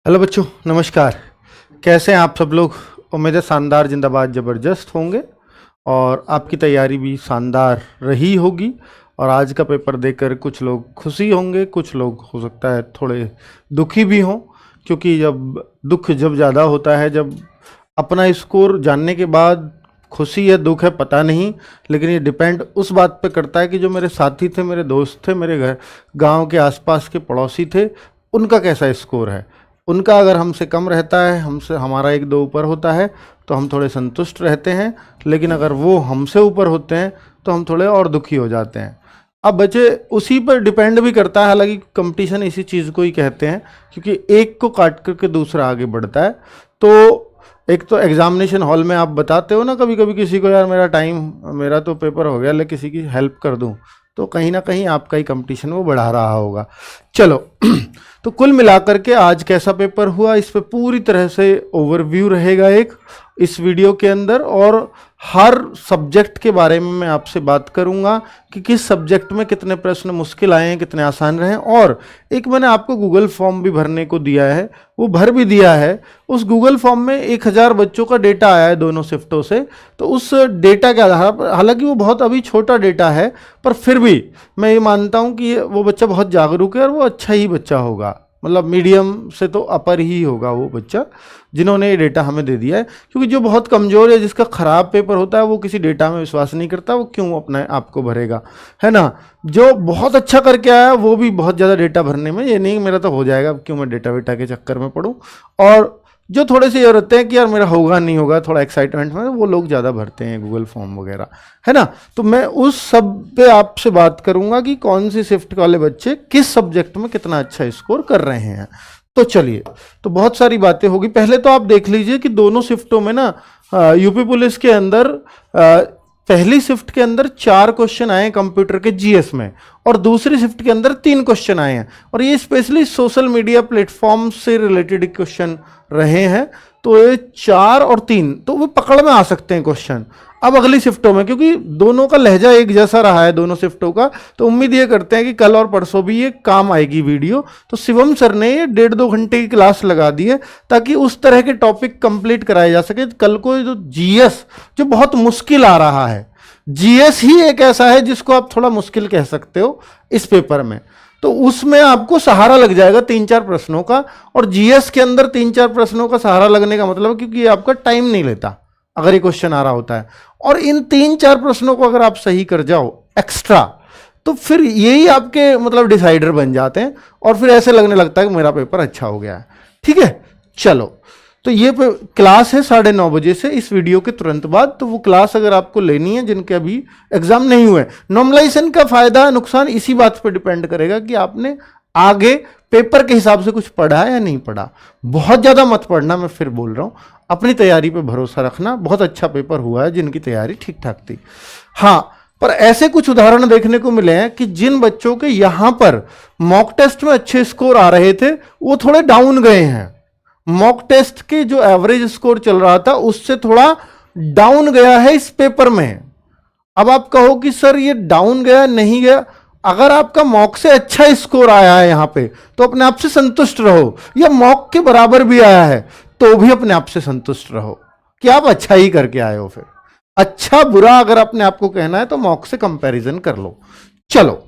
Hello बच्चों, नमस्कार। कैसे हैं आप सब लोग? उम्मीद है शानदार, जिंदाबाद, ज़बरदस्त होंगे और आपकी तैयारी भी शानदार रही होगी। और आज का पेपर देखकर कुछ लोग खुशी होंगे, कुछ लोग हो सकता है थोड़े दुखी भी हों, क्योंकि दुख जब ज़्यादा होता है, जब अपना स्कोर जानने के बाद खुशी है दुख है पता नहीं, लेकिन ये डिपेंड उस बात पे करता है कि जो मेरे साथी थे, मेरे दोस्त थे, मेरे घर गांव के आसपास के पड़ोसी थे, उनका कैसा स्कोर है। उनका अगर हमसे कम रहता है, हमसे हमारा एक दो ऊपर होता है तो हम थोड़े संतुष्ट रहते हैं, लेकिन अगर वो हमसे ऊपर होते हैं तो हम थोड़े और दुखी हो जाते हैं। अब बच्चे उसी पर डिपेंड भी करता है, हालांकि कंपटीशन इसी चीज़ को ही कहते हैं, क्योंकि एक को काट करके दूसरा आगे बढ़ता है। तो एक तो एग्जामिनेशन हॉल में आप बताते हो ना कभी कभी किसी को, यार मेरा तो पेपर हो गया, ले किसी की हेल्प कर दूं, तो कहीं ना कहीं आपका ही कंपटीशन वो बढ़ा रहा होगा। चलो तो कुल मिलाकर के आज कैसा पेपर हुआ, इस पे पूरी तरह से ओवरव्यू रहेगा एक इस वीडियो के अंदर, और हर सब्जेक्ट के बारे में मैं आपसे बात करूंगा कि किस सब्जेक्ट में कितने प्रश्न मुश्किल आए हैं, कितने आसान रहे हैं। और एक मैंने आपको गूगल फॉर्म भी भरने को दिया है, वो भर भी दिया है। उस गूगल फॉर्म में 1000 बच्चों का डेटा आया है दोनों शिफ्टों से। तो उस डेटा के आधार पर, हालांकि वो बहुत अभी छोटा डेटा है, पर फिर भी मैं ये मानता हूँ कि वो बच्चा बहुत जागरूक है और वो अच्छा ही बच्चा होगा, मतलब मीडियम से तो अपर ही होगा वो बच्चा जिन्होंने ये डेटा हमें दे दिया है। क्योंकि जो बहुत कमज़ोर है, जिसका ख़राब पेपर होता है, वो किसी डेटा में विश्वास नहीं करता, वो क्यों अपने आप को भरेगा, है ना। जो बहुत अच्छा करके आया वो भी बहुत ज़्यादा डेटा भरने में, ये नहीं मेरा तो हो जाएगा, क्यों मैं डेटा वेटा के चक्कर में पड़ूँ। और जो थोड़े से ये रहते हैं कि यार मेरा होगा नहीं होगा, थोड़ा एक्साइटमेंट में, वो लोग ज़्यादा भरते हैं गूगल फॉर्म वगैरह, है ना। तो मैं उस सब पे आपसे बात करूंगा कि कौन सी शिफ्ट वाले बच्चे किस सब्जेक्ट में कितना अच्छा स्कोर कर रहे हैं। तो चलिए, तो बहुत सारी बातें होगी। पहले तो आप देख लीजिए कि दोनों शिफ्टों में ना यूपी पुलिस के अंदर पहली शिफ्ट के अंदर 4 क्वेश्चन आए कंप्यूटर के जीएस में, और दूसरी शिफ्ट के अंदर 3 क्वेश्चन आए हैं, और ये स्पेशली सोशल मीडिया प्लेटफॉर्म से रिलेटेड क्वेश्चन रहे हैं। तो ये 4 और 3 तो वो पकड़ में आ सकते हैं क्वेश्चन। अब अगली शिफ्टों में, क्योंकि दोनों का लहजा एक जैसा रहा है दोनों शिफ्टों का, तो उम्मीद ये करते हैं कि कल और परसों भी ये काम आएगी वीडियो। तो शिवम सर ने ये 1.5-2 घंटे की क्लास लगा दी है ताकि उस तरह के टॉपिक कंप्लीट कराए जा सके। कल को जो जीएस जो बहुत मुश्किल आ रहा है, जीएस ही एक ऐसा है जिसको आप थोड़ा मुश्किल कह सकते हो इस पेपर में, तो उसमें आपको सहारा लग जाएगा 3-4 प्रश्नों का। और जीएस के अंदर 3-4 प्रश्नों का सहारा लगने का मतलब, क्योंकि ये आपका टाइम नहीं लेता अगर ये क्वेश्चन आ रहा होता है, और इन 3-4 प्रश्नों को अगर आप सही कर जाओ एक्स्ट्रा, तो फिर यही आपके मतलब डिसाइडर बन जाते हैं, और फिर ऐसे लगने लगता है कि मेरा पेपर अच्छा हो गया है। ठीक है, चलो, तो ये क्लास है 9:30 बजे से, इस वीडियो के तुरंत बाद। तो वो क्लास अगर आपको लेनी है जिनके अभी एग्जाम नहीं हुए, नॉर्मलाइजेशन का फायदा नुकसान इसी बात पर डिपेंड करेगा कि आपने आगे पेपर के हिसाब से कुछ पढ़ा या नहीं पढ़ा। बहुत ज़्यादा मत पढ़ना, मैं फिर बोल रहा हूँ, अपनी तैयारी पे भरोसा रखना। बहुत अच्छा पेपर हुआ है जिनकी तैयारी ठीक ठाक थी। हाँ, पर ऐसे कुछ उदाहरण देखने को मिले हैं कि जिन बच्चों के यहाँ पर मॉक टेस्ट में अच्छे स्कोर आ रहे थे, वो थोड़े डाउन गए हैं। मॉक टेस्ट के जो एवरेज स्कोर चल रहा था उससे थोड़ा डाउन गया है इस पेपर में। अब आप कहो कि सर ये डाउन गया नहीं गया, अगर आपका मॉक से अच्छा स्कोर आया है यहां पे तो अपने आप से संतुष्ट रहो, या मॉक के बराबर भी आया है तो भी अपने आप से संतुष्ट रहो कि आप अच्छा ही करके आए हो। फिर अच्छा बुरा अगर अपने आप को कहना है तो मॉक से कंपैरिजन कर लो। चलो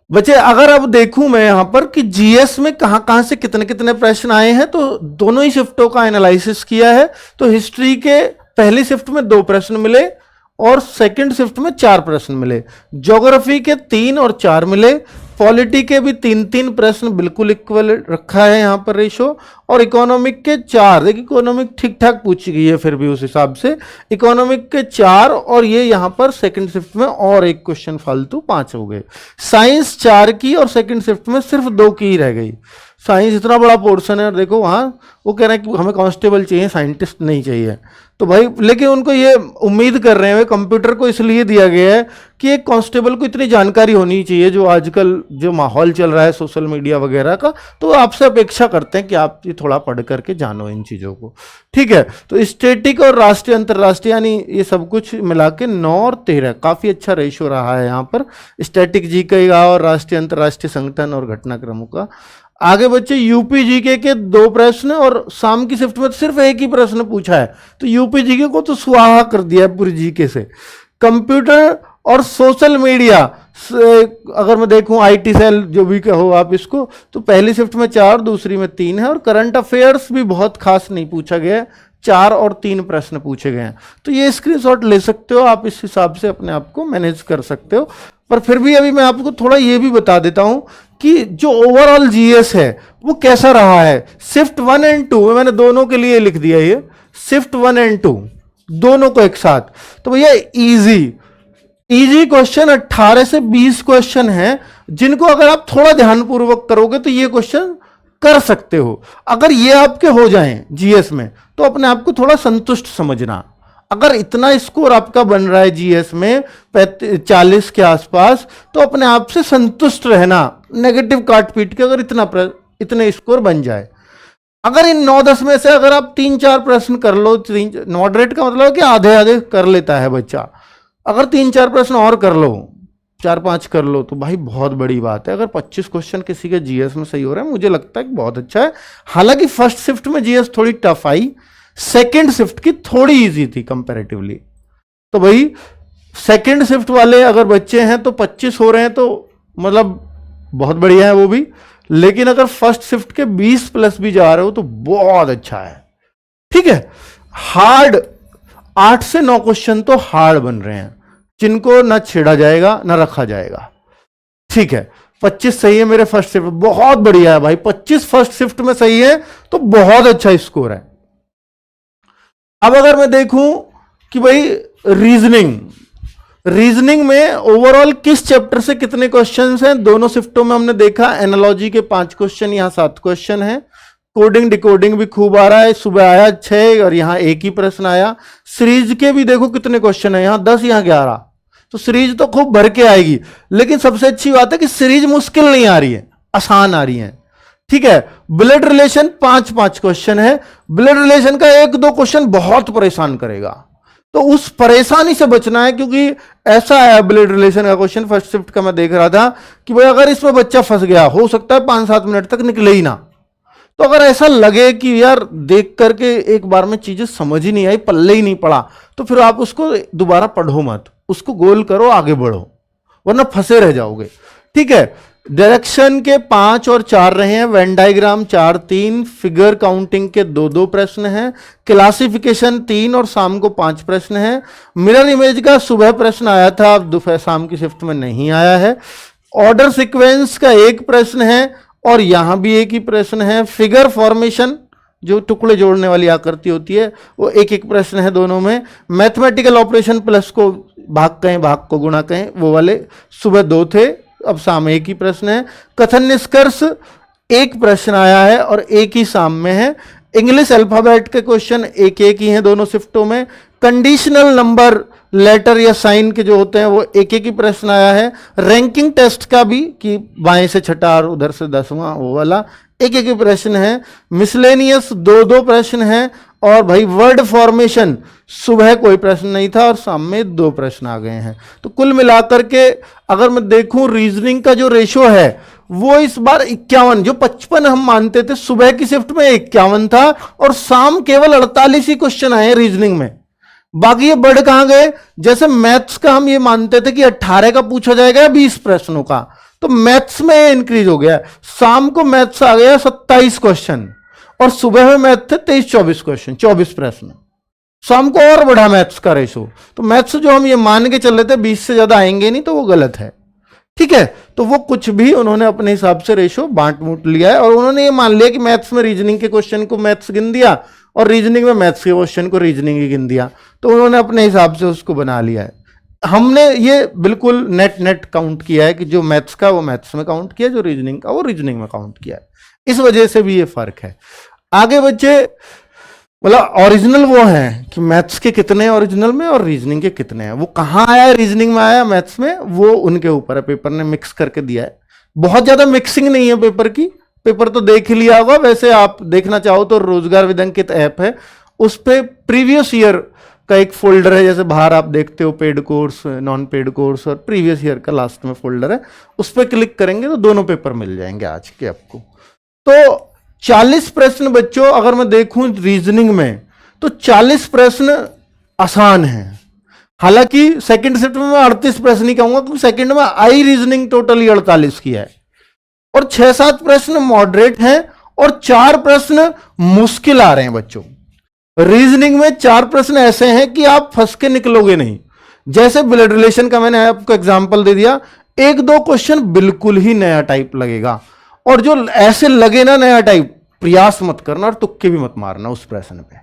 बच्चे, अगर अब देखूं मैं यहां पर कि जीएस में कहां कहां से कितने कितने प्रश्न आए हैं, तो दोनों ही शिफ्टों का एनालिसिस किया है। तो हिस्ट्री के पहली शिफ्ट में 2 प्रश्न मिले और सेकंड शिफ्ट में 4 प्रश्न मिले। ज्योग्राफी के 3 और 4 मिले। पॉलिटी के भी 3-3 प्रश्न बिल्कुल इक्वल रखा है यहां पर रेशो। और इकोनॉमिक के 4, देखिए इकोनॉमिक ठीक ठाक पूछी गई है, फिर भी उस हिसाब से इकोनॉमिक के 4, और ये यहां पर सेकंड शिफ्ट में और एक क्वेश्चन फालतू 5 हो गए। साइंस 4 की और सेकंड शिफ्ट में सिर्फ 2 की ही रह गई। साइंस इतना बड़ा पोर्शन है, और देखो वहाँ वो कह रहे हैं कि हमें कांस्टेबल चाहिए, साइंटिस्ट नहीं चाहिए। तो भाई, लेकिन उनको ये उम्मीद कर रहे हैं, कंप्यूटर को इसलिए दिया गया है कि एक कांस्टेबल को इतनी जानकारी होनी चाहिए, जो आजकल जो माहौल चल रहा है सोशल मीडिया वगैरह का, तो आपसे अपेक्षा करते हैं कि आप ये थोड़ा पढ़ करके जानो इन चीज़ों को। ठीक है, तो स्टैटिक और राष्ट्रीय अंतर्राष्ट्रीय यानी ये सब कुछ मिला के 9 और 13 काफ़ी अच्छा रेशो रहा है यहाँ पर। स्टैटिक जी का और राष्ट्रीय अंतर्राष्ट्रीय संगठन और घटनाक्रमों का। आगे बच्चे यूपी जीके के 2 प्रश्न और शाम की शिफ्ट में तो सिर्फ एक ही प्रश्न पूछा है, तो यूपी जीके को तो स्वाहा कर दिया है पूरी जीके से। कंप्यूटर और सोशल मीडिया अगर मैं देखूं आईटी सेल जो भी कहो आप इसको, तो पहली शिफ्ट में 4, दूसरी में 3 है। और करंट अफेयर्स भी बहुत खास नहीं पूछा गया है, 4 और 3 प्रश्न पूछे गए हैं। तो ये स्क्रीनशॉट ले सकते हो आप, इस हिसाब से अपने आप को मैनेज कर सकते हो। पर फिर भी अभी मैं आपको थोड़ा ये भी बता देता हूं कि जो ओवरऑल जीएस है वो कैसा रहा है। शिफ्ट 1 एंड 2 मैंने दोनों के लिए लिख दिया, ये शिफ्ट 1 एंड 2 दोनों को एक साथ। तो भैया इजी क्वेश्चन 18 से 20 क्वेश्चन हैं, जिनको अगर आप थोड़ा ध्यानपूर्वक करोगे तो ये क्वेश्चन कर सकते हो। अगर ये आपके हो जाएं जीएस में तो अपने आप को थोड़ा संतुष्ट समझना। अगर इतना स्कोर आपका बन रहा है जीएस में 40 के आसपास, तो अपने आप से संतुष्ट रहना, नेगेटिव काट पीट के अगर इतने स्कोर बन जाए। अगर इन 9-10 में से अगर आप 3-4 प्रश्न कर लो, मॉडरेट का मतलब है कि आधे आधे कर लेता है बच्चा, अगर 3-4 प्रश्न और कर लो, 4-5 कर लो, तो भाई बहुत बड़ी बात है। अगर 25 क्वेश्चन किसी के जीएस में सही हो रहा है, मुझे लगता है कि बहुत अच्छा है। हालांकि फर्स्ट शिफ्ट में जीएस थोड़ी टफ आई, सेकेंड शिफ्ट की थोड़ी इजी थी कंपैरेटिवली। तो भाई सेकेंड शिफ्ट वाले अगर बच्चे हैं तो 25 हो रहे हैं तो मतलब बहुत बढ़िया है वो भी। लेकिन अगर फर्स्ट शिफ्ट के 20 प्लस भी जा रहे हो तो बहुत अच्छा है। ठीक है, हार्ड 8 से 9 क्वेश्चन तो हार्ड बन रहे हैं, जिनको ना छेड़ा जाएगा ना रखा जाएगा। ठीक है, 25 सही है मेरे फर्स्ट शिफ्ट, बहुत बढ़िया है भाई। 25 फर्स्ट शिफ्ट में सही है तो बहुत अच्छा स्कोर है। अब अगर मैं देखूं कि भाई रीजनिंग में ओवरऑल किस चैप्टर से कितने क्वेश्चंस हैं, दोनों शिफ्टों में हमने देखा। एनालॉजी के 5 क्वेश्चन, यहां 7 क्वेश्चन है। कोडिंग डिकोडिंग भी खूब आ रहा है, सुबह आया 6 और यहां एक ही प्रश्न आया। सीरीज के भी देखो कितने क्वेश्चन है, यहां 10 यहां 11, तो सीरीज तो खूब भर के आएगी। लेकिन सबसे अच्छी बात है कि सीरीज मुश्किल नहीं आ रही है, आसान आ रही है। ठीक है, ब्लड रिलेशन 5-5 क्वेश्चन है। ब्लड रिलेशन का 1-2 क्वेश्चन बहुत परेशान करेगा, तो उस परेशानी से बचना है, क्योंकि ऐसा है ब्लड रिलेशन का क्वेश्चन फर्स्ट शिफ्ट का मैं देख रहा था कि भाई अगर इसमें बच्चा फंस गया, हो सकता है 5-7 मिनट तक निकले ही ना। तो अगर ऐसा लगे कि यार देख करके एक बार में चीजें समझ ही नहीं आई, पल्ले ही नहीं पड़ा, तो फिर आप उसको दोबारा पढ़ो मत, उसको गोल करो, आगे बढ़ो, वरना फंसे रह जाओगे। ठीक है, डायरेक्शन के 5 और 4 रहे हैं, वेन डायग्राम 4-3, फिगर काउंटिंग के 2-2 प्रश्न हैं, क्लासिफिकेशन 3 और शाम को 5 प्रश्न हैं। मिरर इमेज का सुबह प्रश्न आया था, अब दोपहर शाम की शिफ्ट में नहीं आया है। ऑर्डर सीक्वेंस का 1 प्रश्न है और यहां भी एक ही प्रश्न है। फिगर फॉर्मेशन जो टुकड़े जोड़ने वाली आकृति होती है, वो एक प्रश्न है दोनों में। मैथमेटिकल ऑपरेशन प्लस को भाग कहें, भाग को गुणा कहें, वो वाले सुबह 2 थे, अब शाम एक ही प्रश्न है। कथन निष्कर्ष 1 प्रश्न आया है और एक ही शाम में है। इंग्लिश अल्फाबेट के क्वेश्चन एक ही हैं दोनों शिफ्टों में। कंडीशनल नंबर लेटर या साइन के जो होते हैं वो एक ही प्रश्न आया है। रैंकिंग टेस्ट का भी कि बाएं से छठा और उधर से 10वां, वो वाला एक ही प्रश्न है। मिसलेनियस 2-2 प्रश्न हैं। और भाई वर्ड फॉर्मेशन सुबह कोई प्रश्न नहीं था और शाम में 2 प्रश्न आ गए हैं। तो कुल मिलाकर के अगर मैं देखूं रीजनिंग का जो रेशो है वो इस बार 51, जो 55 हम मानते थे सुबह की शिफ्ट में 51 था, और शाम केवल 48 ही क्वेश्चन आए रीजनिंग में। बाकी ये बढ़ कहां गए, जैसे मैथ्स का हम ये मानते थे कि 18 का पूछा जाएगा 20 प्रश्नों का, तो मैथ्स में इंक्रीज हो गया। शाम को मैथ्स आ गया 27 क्वेश्चन और सुबह में मैथ थे 23-24 क्वेश्चन, 24 प्रश्न। शाम को और बढ़ा मैथ्स का रेशो। तो मैथ्स जो हम ये मान के चल रहे थे 20 से ज्यादा आएंगे नहीं, तो वो गलत है। ठीक है, तो वो कुछ भी उन्होंने अपने हिसाब से रेशो बांट मूट लिया है और उन्होंने ये मान लिया कि मैथ्स में रीजनिंग के क्वेश्चन को मैथ्स गिन दिया और रीजनिंग में मैथ्स के क्वेश्चन को रीजनिंग ही गिन दिया, तो उन्होंने अपने हिसाब से उसको बना लिया है। हमने ये बिल्कुल नेट काउंट किया है कि जो मैथ्स का वो मैथ्स में काउंट किया, जो रीजनिंग का वो रीजनिंग में काउंट किया है। इस वजह से भी ये फर्क है। आगे बच्चे मतलब ओरिजिनल वो है कि मैथ्स के कितने ओरिजिनल में और रीजनिंग के कितने हैं, वो कहाँ आया है, रीजनिंग में आया मैथ्स में, वो उनके ऊपर है। पेपर ने मिक्स करके दिया है, बहुत ज्यादा मिक्सिंग नहीं है पेपर की। पेपर तो देख ही लिया होगा, वैसे आप देखना चाहो तो रोजगार विदंकित ऐप है, उस पर प्रीवियस ईयर का एक फोल्डर है, जैसे बाहर आप देखते हो paid course, non paid course और प्रीवियस ईयर का लास्ट में फोल्डर है, उस पर क्लिक करेंगे तो दोनों पेपर मिल जाएंगे आज के आपको। तो 40 प्रश्न बच्चों अगर मैं देखूं रीजनिंग में तो 40 प्रश्न आसान हैं। हालांकि सेकंड शिफ्ट में मैं 38 प्रश्न ही कहूंगा, क्योंकि सेकंड में आई रीजनिंग टोटली 48 की है, और 6-7 प्रश्न मॉडरेट हैं और 4 प्रश्न मुश्किल आ रहे हैं बच्चों। रीजनिंग में 4 प्रश्न ऐसे हैं कि आप फंस के निकलोगे नहीं। जैसे ब्लड रिलेशन का मैंने आपको एग्जांपल दे दिया, 1-2 क्वेश्चन बिल्कुल ही नया टाइप लगेगा, और जो ऐसे लगे ना नया टाइप, प्रयास मत करना और तुक्के भी मत मारना उस प्रश्न पे,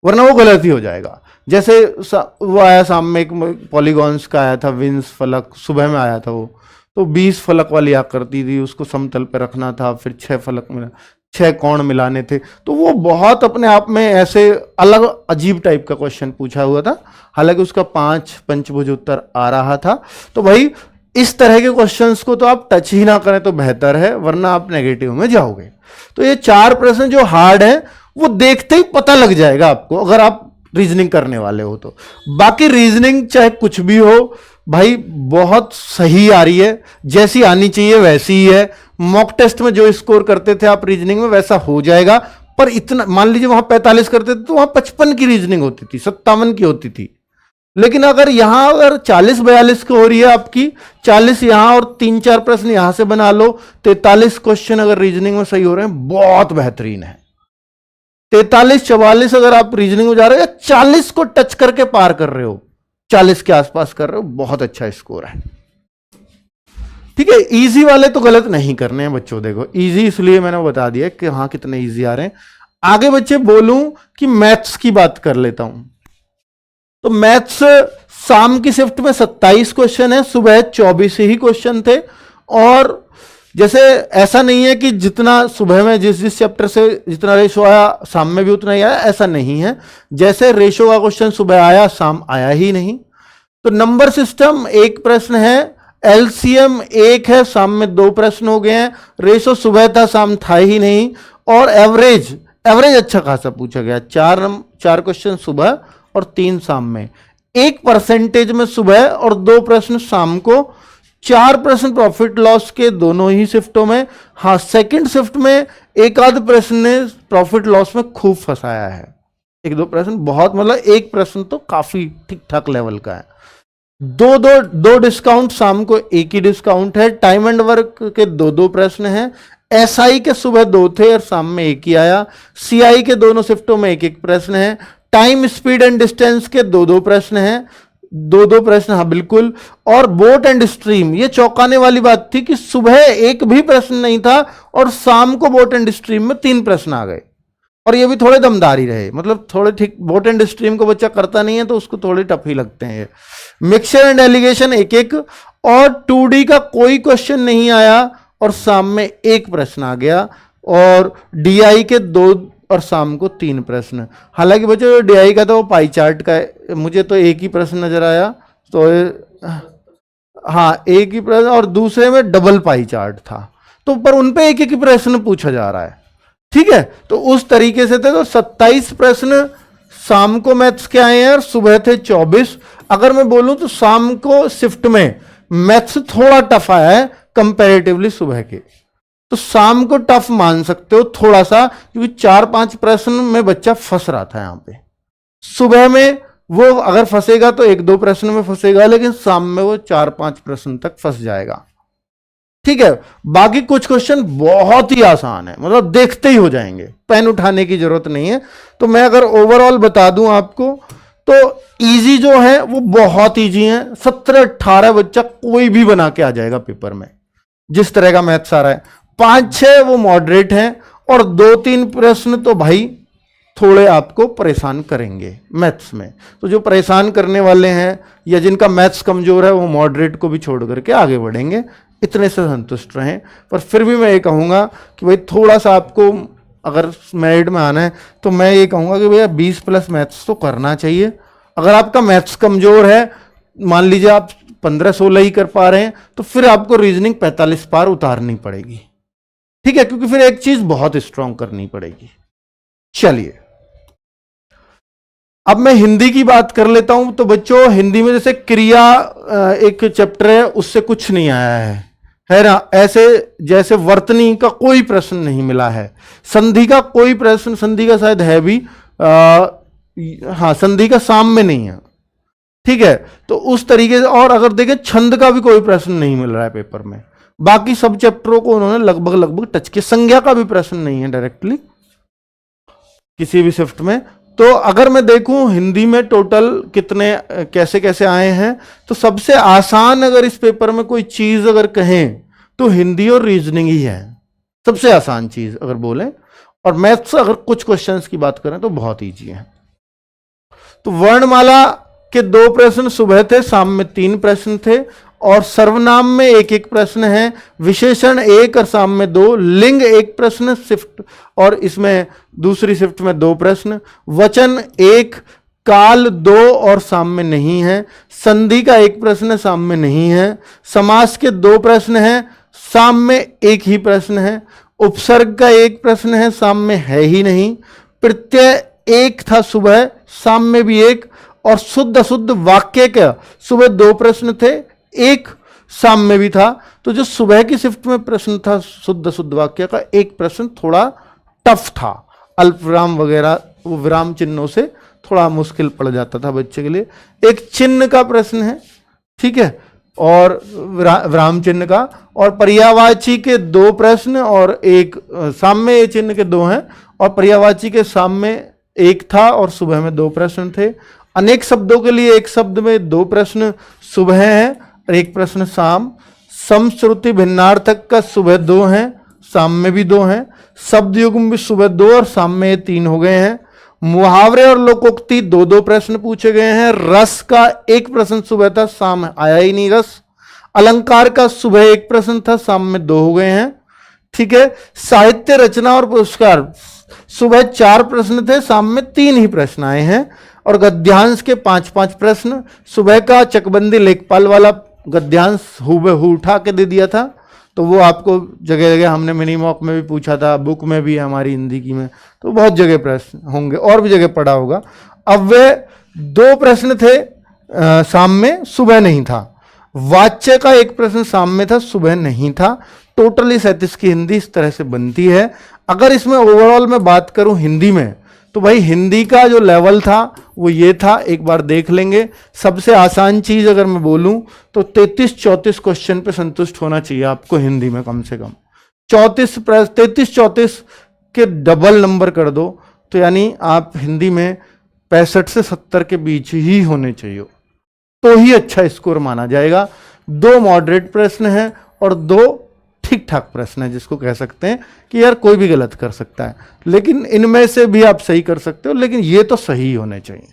वरना वो गलत ही हो जाएगा। जैसे वो आया सामने एक पॉलीगॉन्स का आया था, विंस फलक, सुबह में आया था वो, तो 20 फलक वाली आकृति थी, उसको समतल पे रखना था, फिर 6 फलक मिला, 6 कोण मिलाने थे, तो वो बहुत अपने आप में ऐसे अलग अजीब टाइप का क्वेश्चन पूछा हुआ था। हालांकि उसका 5 पंचभुज उत्तर आ रहा था। तो भाई इस तरह के क्वेश्चंस को तो आप टच ही ना करें तो बेहतर है, वरना आप नेगेटिव में जाओगे। तो ये 4 प्रश्न जो हार्ड है वो देखते ही पता लग जाएगा आपको, अगर आप रीजनिंग करने वाले हो तो। बाकी रीजनिंग चाहे कुछ भी हो भाई, बहुत सही आ रही है, जैसी आनी चाहिए वैसी ही है। मॉक टेस्ट में जो स्कोर करते थे आप रीजनिंग में, वैसा हो जाएगा। पर इतना मान लीजिए वहां 45 करते थे तो वहां 55 की रीजनिंग होती थी, 57 की होती थी। लेकिन अगर यहां अगर 40-42 की हो रही है आपकी, 40 यहां और 3-4 प्रश्न यहां से बना लो, 43 क्वेश्चन अगर रीजनिंग में सही हो रहे हैं, बहुत बेहतरीन है। 43-44 अगर आप रीजनिंग में जा रहे हो, या 40 को टच करके पार कर रहे हो, 40 के आसपास कर रहे हो, बहुत अच्छा स्कोर है। ठीक है, इजी वाले तो गलत नहीं करने हैं बच्चों। देखो इजी इसलिए मैंने बता दिया कि हाँ कितने इजी आ रहे हैं। आगे बच्चे बोलूं कि मैथ्स की बात कर लेता हूं, तो मैथ्स शाम की शिफ्ट में 27 क्वेश्चन है, सुबह 24 ही क्वेश्चन थे। और जैसे ऐसा नहीं है कि जितना सुबह में जिस चैप्टर से जितना रेशो आया शाम में भी उतना ही आया, ऐसा नहीं है। जैसे रेशो का क्वेश्चन सुबह आया, शाम आया ही नहीं। तो नंबर सिस्टम एक प्रश्न है, एलसीएम 1 है, शाम में 2 प्रश्न हो गए हैं। रेशो सुबह था, शाम था ही नहीं। और एवरेज अच्छा खासा पूछा गया, 4 क्वेश्चन सुबह और 3 शाम में। 1% में सुबह और 2 प्रश्न शाम को। 4 प्रश्न प्रॉफिट लॉस के दोनों ही शिफ्टों में। हाँ, सेकंड शिफ्ट में एक आध प्रश्न ने प्रॉफिट लॉस में खूब फंसाया है, 1-2 प्रश्न बहुत, मतलब एक प्रश्न तो काफी ठीक ठाक लेवल का है। दो डिस्काउंट, शाम को एक ही डिस्काउंट है। टाइम एंड वर्क के 2 प्रश्न हैं। एसआई के सुबह 2 थे और शाम में 1 ही आया। सीआई के दोनों शिफ्टों में 1-1 प्रश्न है। टाइम स्पीड एंड डिस्टेंस के 2 प्रश्न हैं, 2 प्रश्न, हाँ बिल्कुल। और बोट एंड स्ट्रीम, ये चौंकाने वाली बात थी कि सुबह 1 भी प्रश्न नहीं था और शाम को बोट एंड स्ट्रीम में 3 प्रश्न आ गए, और ये भी थोड़े दमदारी रहे, मतलब थोड़े ठीक। बोट एंड स्ट्रीम को बच्चा करता नहीं है तो उसको थोड़े टफ ही लगते हैं। मिक्सचर एंड एलिगेशन 1-1, और 2D का कोई क्वेश्चन नहीं आया और शाम में 1 प्रश्न आ गया। और डीआई के 2 और शाम को 3 प्रश्न। हालांकि बच्चों डीआई का तो वो पाई चार्ट का है, मुझे तो 1 ही प्रश्न नजर आया, तो हाँ 1 ही प्रश्न, और दूसरे में डबल पाई चार्ट था, तो पर उन पे 1-1 प्रश्न पूछा जा रहा है। ठीक है, तो उस तरीके से थे। तो 27 प्रश्न शाम को मैथ्स के आए हैं और सुबह थे 24। अगर मैं बोलूं तो शाम को शिफ्ट में मैथ्स थोड़ा टफ आया है कंपैरेटिवली सुबह के, तो शाम को टफ मान सकते हो थोड़ा सा, क्योंकि 4-5 प्रश्न में बच्चा फंस रहा था यहां पे। सुबह में वो अगर फंसेगा तो 1-2 प्रश्न में फंसेगा, लेकिन शाम में वो 4-5 प्रश्न तक फंस जाएगा। ठीक है, बाकी कुछ क्वेश्चन बहुत ही आसान है, मतलब देखते ही हो जाएंगे, पेन उठाने की जरूरत नहीं है। तो मैं अगर ओवरऑल बता दूं आपको, तो इजी जो है वो बहुत इजी है। 17-18 बच्चा कोई भी बना के आ जाएगा पेपर में, जिस तरह का मैथ्स आ रहा है। 5-6 वो मॉडरेट हैं, और 2-3 प्रश्न तो भाई थोड़े आपको परेशान करेंगे मैथ्स में। तो जो परेशान करने वाले हैं या जिनका मैथ्स कमजोर है, वो मॉडरेट को भी छोड़ करके आगे बढ़ेंगे, इतने से संतुष्ट रहें। पर फिर भी मैं ये कहूँगा कि भाई थोड़ा सा आपको अगर मेरिट में आना है, तो मैं ये कहूँगा कि भैया 20+ मैथ्स तो करना चाहिए। अगर आपका मैथ्स कमजोर है, मान लीजिए आप 15-16 ही कर पा रहे हैं, तो फिर आपको रीजनिंग 45 पार उतारनी पड़ेगी। ठीक है, क्योंकि फिर एक चीज बहुत स्ट्रांग करनी पड़ेगी। चलिए अब मैं हिंदी की बात कर लेता हूं। तो बच्चों हिंदी में जैसे क्रिया एक चैप्टर है, उससे कुछ नहीं आया है, है ना। ऐसे जैसे वर्तनी का कोई प्रश्न नहीं मिला है, संधि का कोई प्रश्न, संधि का शायद है भी, हाँ संधि का साम में नहीं है, ठीक है। तो उस तरीके से, और अगर देखें छंद का भी कोई प्रश्न नहीं मिल रहा है पेपर में। बाकी सब चैप्टरों को उन्होंने लगभग लगभग टच किया। संज्ञा का भी प्रश्न नहीं है डायरेक्टली किसी भी शिफ्ट में। तो अगर मैं देखूं हिंदी में टोटल कितने कैसे कैसे आए हैं, तो सबसे आसान अगर इस पेपर में कोई चीज अगर कहें तो हिंदी और रीजनिंग ही है सबसे आसान चीज अगर बोलें। और मैथ्स अगर कुछ क्वेश्चंस की बात करें तो बहुत ईजी है। तो वर्णमाला के 2 प्रश्न सुबह थे, शाम में 3 प्रश्न थे, और सर्वनाम में 1-1 प्रश्न है, विशेषण 1 और शाम में 2, लिंग 1 प्रश्न शिफ्ट और इसमें दूसरी शिफ्ट में 2 प्रश्न, वचन 1, काल 2 और शाम में नहीं है, संधि का 1 प्रश्न शाम में नहीं है, समास के 2 प्रश्न हैं, शाम में 1 ही प्रश्न है, उपसर्ग का 1 प्रश्न है, शाम में है ही नहीं, प्रत्यय 1 था सुबह, शाम में भी 1, और शुद्ध अशुद्ध वाक्य का सुबह 2 प्रश्न थे, 1 शाम में भी था। तो जो सुबह की शिफ्ट में प्रश्न था शुद्ध अशुद्ध वाक्य का, 1 प्रश्न थोड़ा टफ था, अल्प विराम वगैरह वो विराम चिन्हों से थोड़ा मुश्किल पड़ जाता था बच्चे के लिए। एक चिन्ह का प्रश्न है, ठीक है, और विराम चिन्ह का, और पर्यायवाची के 2 प्रश्न और 1 शाम में, ये चिन्ह के 2 हैं, और पर्यायवाची के शाम में 1 था और सुबह में 2 प्रश्न थे। अनेक शब्दों के लिए 1 शब्द में 2 प्रश्न सुबह हैं और 1 प्रश्न शाम। समश्रुति भिन्नार्थक का सुबह 2 हैं, शाम में भी 2 हैं। शब्द युग्म भी सुबह 2 और शाम में 3 हो गए हैं। मुहावरे और लोकोक्ति 2-2 प्रश्न पूछे गए हैं। रस का 1 प्रश्न सुबह था, शाम आया ही नहीं रस। अलंकार का सुबह 1 प्रश्न था, शाम में 2 हो गए हैं, ठीक है। साहित्य रचना और पुरस्कार सुबह 4 प्रश्न थे, शाम में 3 ही प्रश्न आए हैं। और गद्यांश के 5-5 प्रश्न, सुबह का चकबंदी लेखपाल वाला गद्यांश हूबहू उठा के दे दिया था, तो वो आपको जगह जगह हमने मिनी मॉक में भी पूछा था, बुक में भी हमारी हिंदी की में, तो बहुत जगह प्रश्न होंगे और भी जगह पढ़ा होगा। अब वे 2 प्रश्न थे शाम में, सुबह नहीं था। वाच्य का 1 प्रश्न शाम में था, सुबह नहीं था। टोटली 37 की हिंदी इस तरह से बनती है। अगर इसमें ओवरऑल मैं बात करूं हिंदी में, तो भाई हिंदी का जो लेवल था वो ये था, एक बार देख लेंगे। सबसे आसान चीज अगर मैं बोलूं तो 33-34 क्वेश्चन पे संतुष्ट होना चाहिए आपको हिंदी में, कम से कम 33-34 के डबल नंबर कर दो तो यानी आप हिंदी में 65 से 70 के बीच ही होने चाहिए, तो ही अच्छा स्कोर माना जाएगा। 2 मॉडरेट प्रश्न हैं और 2 ठीक ठाक प्रश्न है, जिसको कह सकते हैं कि यार कोई भी गलत कर सकता है, लेकिन इनमें से भी आप सही कर सकते हो, लेकिन ये तो सही होने चाहिए,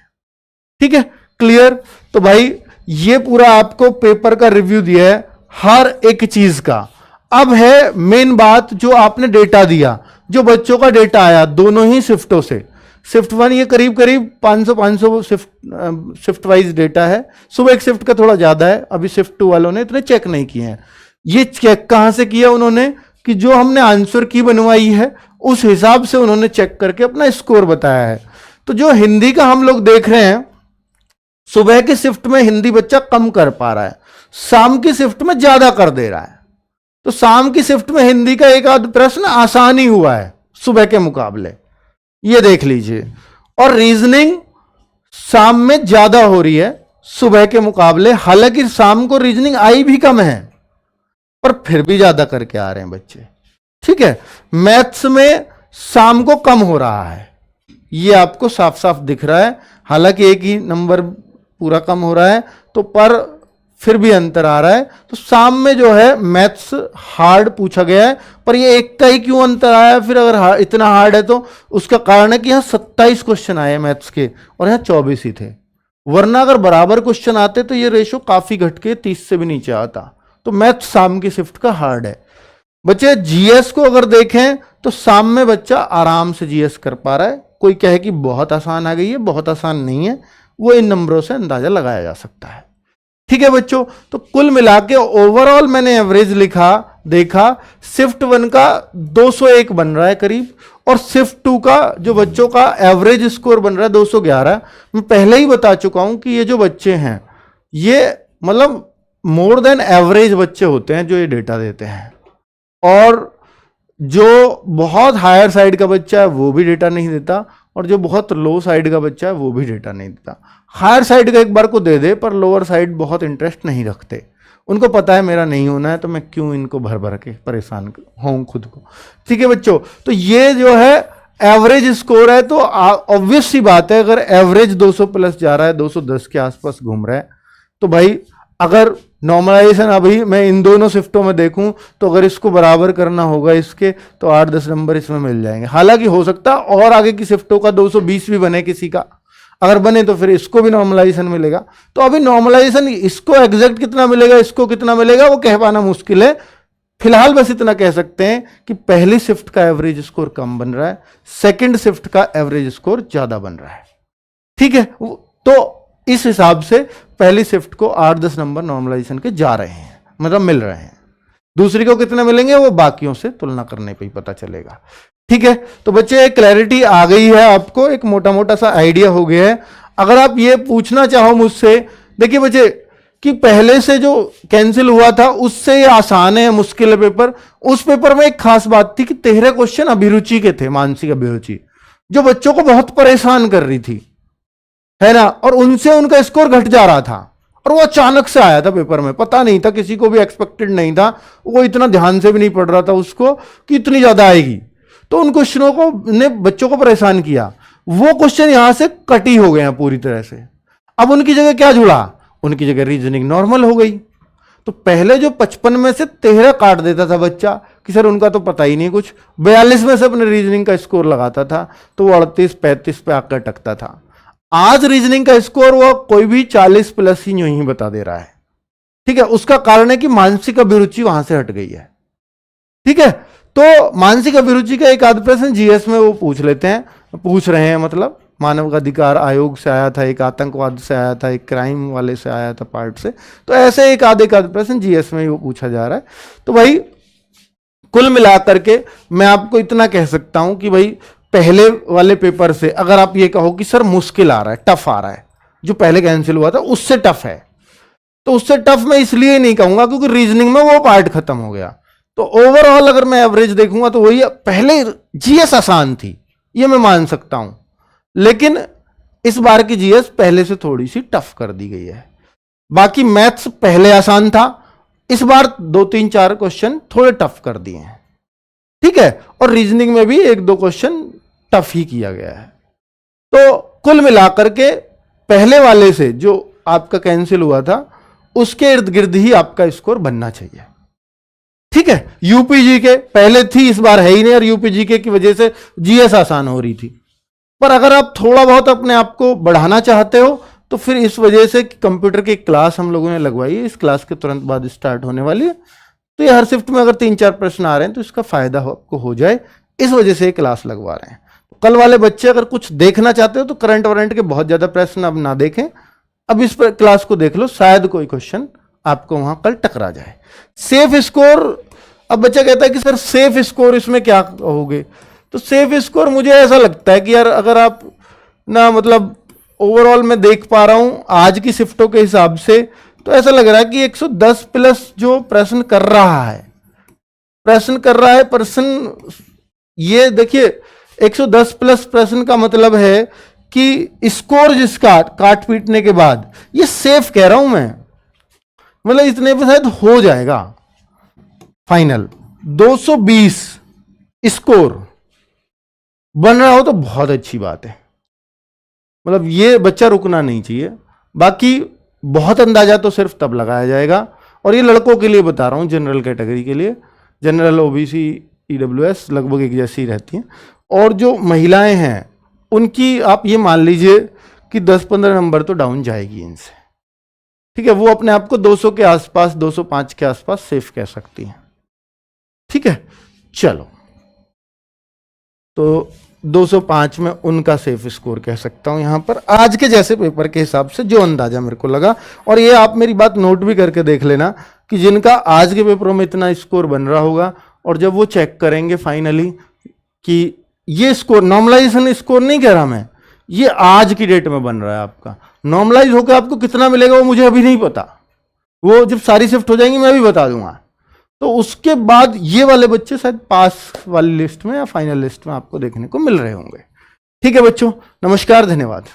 ठीक है। क्लियर? तो भाई ये पूरा आपको पेपर का रिव्यू दिया है हर एक चीज का। अब है मेन बात, जो आपने डेटा दिया, जो बच्चों का डेटा आया दोनों ही शिफ्टों से। शिफ्ट 1 ये करीब करीब 500 शिफ्ट वाइज डेटा है। सुबह एक शिफ्ट का थोड़ा ज्यादा है, अभी शिफ्ट 2 वालों ने इतने चेक नहीं किए हैं। ये चेक कहां से किया उन्होंने, कि जो हमने आंसर की बनवाई है उस हिसाब से उन्होंने चेक करके अपना स्कोर बताया है। तो जो हिंदी का हम लोग देख रहे हैं, सुबह की शिफ्ट में हिंदी बच्चा कम कर पा रहा है, शाम की शिफ्ट में ज्यादा कर दे रहा है। तो शाम की शिफ्ट में हिंदी का 1 आध प्रश्न आसान ही हुआ है सुबह के मुकाबले, ये देख लीजिए। और रीजनिंग शाम में ज्यादा हो रही है सुबह के मुकाबले, हालांकि शाम को रीजनिंग आई भी कम है पर फिर भी ज्यादा करके आ रहे हैं बच्चे, ठीक है। मैथ्स में शाम को कम हो रहा है, ये आपको साफ साफ दिख रहा है, हालांकि 1 ही नंबर पूरा कम हो रहा है, तो पर फिर भी अंतर आ रहा है। तो शाम में जो है मैथ्स हार्ड पूछा गया है, पर ये 1 का ही क्यों अंतर आया फिर, अगर इतना हार्ड है तो उसका कारण है कि यहाँ 27 क्वेश्चन आए मैथ्स के और यहाँ 24 ही थे, वरना अगर बराबर क्वेश्चन आते तो ये रेशो काफी घट के 30 से भी नीचे आता। तो मैथ शाम की शिफ्ट का हार्ड है। बच्चे जीएस को अगर देखें तो शाम में बच्चा आराम से जीएस कर पा रहा है। कोई कहे कि बहुत आसान आ गई है, बहुत आसान नहीं है, वो इन नंबरों से अंदाजा लगाया जा सकता है, ठीक है बच्चों। तो कुल मिला के ओवरऑल मैंने एवरेज देखा, शिफ्ट 1 का 201 बन रहा है करीब, और शिफ्ट 2 का जो बच्चों का एवरेज स्कोर बन रहा है 211। मैं पहले ही बता चुका हूं कि ये जो बच्चे हैं ये मतलब मोर देन एवरेज बच्चे होते हैं जो ये डेटा देते हैं, और जो बहुत हायर साइड का बच्चा है वो भी डेटा नहीं देता, और जो बहुत लो साइड का बच्चा है वो भी डेटा नहीं देता। हायर साइड का एक बार को दे दे, पर लोअर साइड बहुत इंटरेस्ट नहीं रखते, उनको पता है मेरा नहीं होना है तो मैं क्यों इनको भर भर के परेशान हूँ खुद को। ठीक है बच्चों, तो ये जो है एवरेज स्कोर है, तो ऑब्वियस सी बात है अगर एवरेज 200 प्लस जा रहा है, 210 के आसपास घूम रहा है, तो भाई अगर नॉर्मलाइजेशन अभी मैं इन दोनों शिफ्टों में देखूं तो अगर इसको बराबर करना होगा इसके, तो 8-10 नंबर इसमें मिल जाएंगे। हालांकि हो सकता है और आगे की शिफ्टों का 220 भी बने किसी का, अगर बने तो फिर इसको भी नॉर्मलाइजेशन मिलेगा। तो अभी नॉर्मलाइजेशन इसको एग्जैक्ट कितना मिलेगा, इसको कितना मिलेगा, वो कह पाना मुश्किल है। फिलहाल बस इतना कह सकते हैं कि पहली शिफ्ट का एवरेज स्कोर कम बन रहा है, सेकंड शिफ्ट का एवरेज स्कोर ज्यादा बन रहा है। ठीक है, तो इस हिसाब से पहली शिफ्ट को 8-10 नंबर नॉर्मलाइजेशन के जा रहे हैं, मतलब मिल रहे हैं। दूसरी को कितने मिलेंगे वो बाकियों से तुलना करने पे ही पता चलेगा। ठीक है, तो बच्चे एक क्लैरिटी आ गई है आपको, एक मोटा मोटा सा आइडिया हो गया है। अगर आप ये पूछना चाहो मुझसे, देखिए बच्चे कि पहले से जो कैंसिल हुआ था उससे ये आसान है मुश्किल है पेपर, उस पेपर में एक खास बात थी कि 13 क्वेश्चन अभिरुचि के थे, मानसिक अभिरुचि, जो बच्चों को बहुत परेशान कर रही थी, है ना, और उनसे उनका स्कोर घट जा रहा था, और वो अचानक से आया था पेपर में, पता नहीं था, किसी को भी एक्सपेक्टेड नहीं था, वो इतना ध्यान से भी नहीं पढ़ रहा था उसको कि इतनी ज्यादा आएगी। तो उन क्वेश्चनों को ने बच्चों को परेशान किया, वो क्वेश्चन यहां से कटी हो गए हैं पूरी तरह से। अब उनकी जगह क्या जुड़ा, उनकी जगह रीजनिंग नॉर्मल हो गई। तो पहले जो 55 में से 13 काट देता था बच्चा कि सर उनका तो पता ही नहीं कुछ, 42 में से अपने रीजनिंग का स्कोर लगाता था, तो वो 38-35 पे आकर अटकता था। आज रीजनिंग का स्कोर वो कोई भी 40 प्लस ही यूं ही बता दे रहा है। ठीक है, उसका कारण है कि मानसिक अभिरुचि वहां से हट गई है। ठीक है, तो मानसिक अभिरुचि का एक आध प्रश्न जीएस में वो पूछ लेते हैं, पूछ रहे हैं, मतलब मानव अधिकार आयोग से आया था, एक आतंकवाद से आया था, एक क्राइम वाले से आया था पार्ट से, तो ऐसे एक आध प्रश्न जीएस में ही वो पूछा जा रहा है। तो भाई कुल मिलाकर के मैं आपको इतना कह सकता हूं कि भाई पहले वाले पेपर से अगर आप ये कहो कि सर मुश्किल आ रहा है, टफ आ रहा है, जो पहले कैंसिल हुआ था उससे टफ है, तो उससे टफ मैं इसलिए नहीं कहूंगा क्योंकि रीजनिंग में वो पार्ट खत्म हो गया। तो ओवरऑल अगर मैं एवरेज देखूंगा तो वही, पहले जीएस आसान थी ये मैं मान सकता हूं, लेकिन इस बार की जीएस पहले से थोड़ी सी टफ कर दी गई है। बाकी मैथ्स पहले आसान था, इस बार 2-3-4 क्वेश्चन थोड़े टफ कर दिए हैं। ठीक है, और रीजनिंग में भी 1-2 क्वेश्चन टफ ही किया गया है। तो कुल मिलाकर के पहले वाले से जो आपका कैंसिल हुआ था उसके इर्द गिर्द ही आपका स्कोर बनना चाहिए। ठीक है, यूपीजी के पहले थी, इस बार है ही नहीं, और यूपीजी के की वजह से जीएस आसान हो रही थी। पर अगर आप थोड़ा बहुत अपने आप को बढ़ाना चाहते हो तो फिर इस वजह से कंप्यूटर की क्लास हम लोगों ने लगवाई है, इस क्लास के तुरंत बाद स्टार्ट होने वाली है, तो ये हर शिफ्ट में अगर 3-4 प्रश्न आ रहे हैं तो इसका फायदा आपको हो जाए, इस वजह से क्लास लगवा रहे हैं। तो कल वाले बच्चे अगर कुछ देखना चाहते हो तो करंट वारंट के बहुत ज्यादा प्रश्न अब ना देखें, अब इस क्लास को देख लो, शायद कोई क्वेश्चन आपको वहां कल टकरा जाए। सेफ स्कोर, अब बच्चा कहता है कि सर सेफ स्कोर इसमें क्या कहोगे, तो सेफ स्कोर मुझे ऐसा लगता है कि यार अगर आप ना, मतलब ओवरऑल मैं देख पा रहा हूं आज की शिफ्टों के हिसाब से, तो ऐसा लग रहा है कि 110 प्लस जो प्रश्न कर रहा है प्रश्न, ये देखिए 110 प्लस प्रश्न का मतलब है कि स्कोर जिसका काट पीटने के बाद, ये सेफ कह रहा हूं मैं, मतलब इतने पे शायद हो जाएगा फाइनल। 220 स्कोर बन रहा हो तो बहुत अच्छी बात है, मतलब ये बच्चा रुकना नहीं चाहिए। बाकी बहुत अंदाजा तो सिर्फ तब लगाया जाएगा, और ये लड़कों के लिए बता रहा हूं, जनरल कैटेगरी के लिए, जनरल ओबीसी ईडब्ल्यूएस लगभग एक जैसी रहती हैं, और जो महिलाएं हैं उनकी आप ये मान लीजिए कि 10-15 नंबर तो डाउन जाएगी इनसे। ठीक है, वो अपने आप को 200 के आसपास, 205 के आसपास सेफ कह सकती हैं। ठीक है, चलो, तो 205 में उनका सेफ स्कोर कह सकता हूं यहां पर, आज के जैसे पेपर के हिसाब से जो अंदाजा मेरे को लगा। और ये आप मेरी बात नोट भी करके देख लेना कि जिनका आज के पेपरों में इतना स्कोर बन रहा होगा, और जब वो चेक करेंगे फाइनली कि ये स्कोर, नॉर्मलाइजेशन स्कोर नहीं कह रहा मैं, ये आज की डेट में बन रहा है आपका, नॉर्मलाइज होकर आपको कितना मिलेगा वो मुझे अभी नहीं पता, वो जब सारी शिफ्ट हो जाएंगी मैं भी बता दूंगा। तो उसके बाद ये वाले बच्चे शायद पास वाली लिस्ट में या फाइनल लिस्ट में आपको देखने को मिल रहे होंगे। ठीक है बच्चों, नमस्कार, धन्यवाद।